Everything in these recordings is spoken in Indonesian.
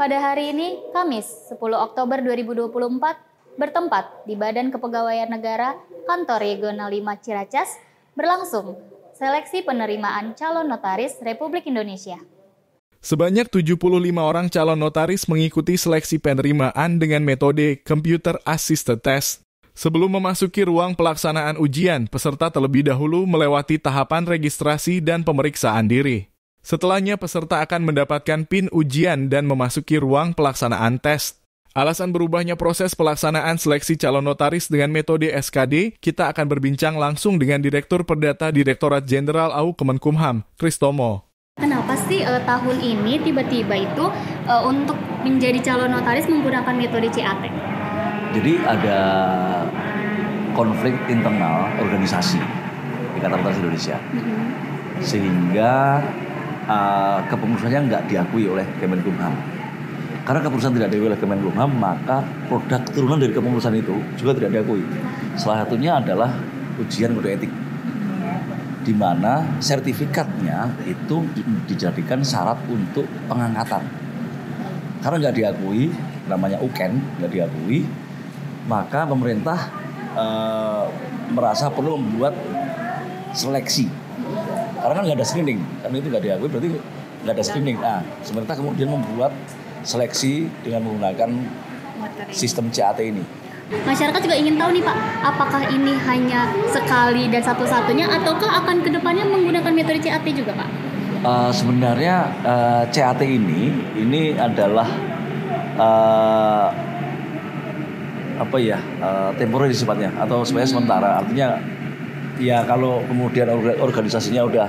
Pada hari ini, Kamis 10 Oktober 2024, bertempat di Badan Kepegawaian Negara, Kantor Regional 5 Ciracas, berlangsung seleksi penerimaan calon notaris Republik Indonesia. Sebanyak 75 orang calon notaris mengikuti seleksi penerimaan dengan metode Computer Assisted Test. Sebelum memasuki ruang pelaksanaan ujian, peserta terlebih dahulu melewati tahapan registrasi dan pemeriksaan diri. Setelahnya, peserta akan mendapatkan PIN ujian dan memasuki ruang pelaksanaan tes. Alasan berubahnya proses pelaksanaan seleksi calon notaris dengan metode SKD, kita akan berbincang langsung dengan Direktur Perdata Direktorat Jenderal AU Kemenkumham, Kristomo. Kenapa sih tahun ini tiba-tiba itu untuk menjadi calon notaris menggunakan metode CAT? Jadi ada konflik internal organisasi Ikatan Notaris Indonesia, sehingga kepengurusannya nggak diakui oleh Kemenkumham. Karena kepengurusan tidak diakui oleh Kemenkumham, maka produk turunan dari kepengurusan itu juga tidak diakui. Salah satunya adalah ujian kode etik, di mana sertifikatnya itu dijadikan syarat untuk pengangkatan. Karena nggak diakui, namanya UKEN, nggak diakui, maka pemerintah merasa perlu membuat seleksi. Karena kan nggak ada screening, karena itu nggak diakui berarti nggak ada screening. Nah, pemerintah kemudian membuat seleksi dengan menggunakan sistem CAT ini. Masyarakat juga ingin tahu nih Pak, apakah ini hanya sekali dan satu-satunya ataukah akan kedepannya menggunakan metode CAT juga Pak? Sebenarnya CAT ini adalah temporary sifatnya atau sebenarnya sementara. Artinya ya kalau kemudian organisasinya udah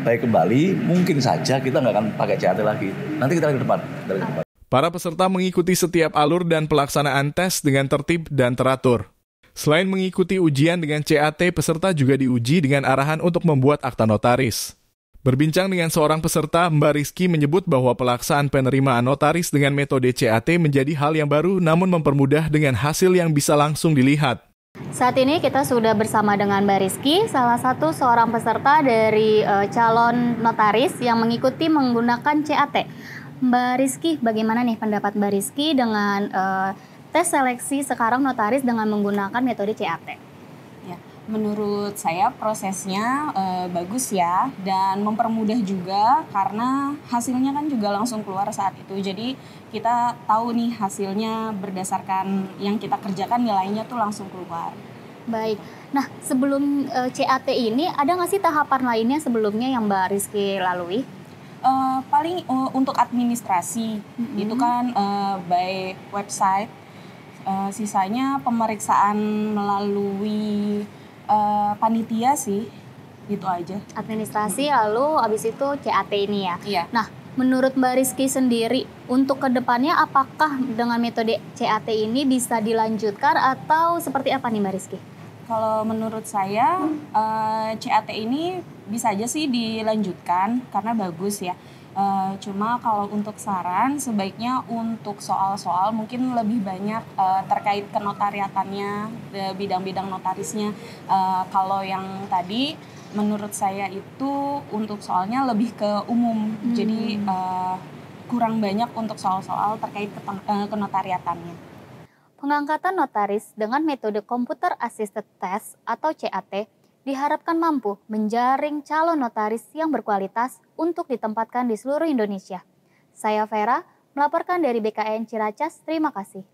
baik kembali, mungkin saja kita nggak akan pakai CAT lagi. Nanti kita ke depan. Para peserta mengikuti setiap alur dan pelaksanaan tes dengan tertib dan teratur. Selain mengikuti ujian dengan CAT, peserta juga diuji dengan arahan untuk membuat akta notaris. Berbincang dengan seorang peserta, Mbak Rizky menyebut bahwa pelaksanaan penerimaan notaris dengan metode CAT menjadi hal yang baru namun mempermudah dengan hasil yang bisa langsung dilihat. Saat ini kita sudah bersama dengan Mbak Rizky, salah satu seorang peserta dari calon notaris yang mengikuti menggunakan CAT. Mbak Rizky, bagaimana nih pendapat Mbak Rizky dengan tes seleksi sekarang notaris dengan menggunakan metode CAT? Ya, menurut saya prosesnya bagus ya, dan mempermudah juga karena hasilnya kan juga langsung keluar saat itu. Jadi kita tahu nih hasilnya berdasarkan yang kita kerjakan, nilainya tuh langsung keluar. Baik, nah sebelum CAT ini ada nggak sih tahapan lainnya sebelumnya yang Mbak Rizky lalui? Paling untuk administrasi, itu kan by website, sisanya pemeriksaan melalui panitia sih, itu aja. Administrasi lalu abis itu CAT ini ya? Iya. Nah, menurut Mbak Rizky sendiri, untuk kedepannya apakah dengan metode CAT ini bisa dilanjutkan atau seperti apa nih Mbak Rizky? Kalau menurut saya, CAT ini bisa aja sih dilanjutkan karena bagus ya. Cuma kalau untuk saran, sebaiknya untuk soal-soal mungkin lebih banyak terkait kenotariatannya, bidang-bidang notarisnya. Kalau yang tadi, menurut saya itu untuk soalnya lebih ke umum, jadi kurang banyak untuk soal-soal terkait kenotariatannya. Pengangkatan notaris dengan metode Computer Assisted Test atau CAT diharapkan mampu menjaring calon notaris yang berkualitas untuk ditempatkan di seluruh Indonesia. Saya Vera, melaporkan dari BKN Ciracas. Terima kasih.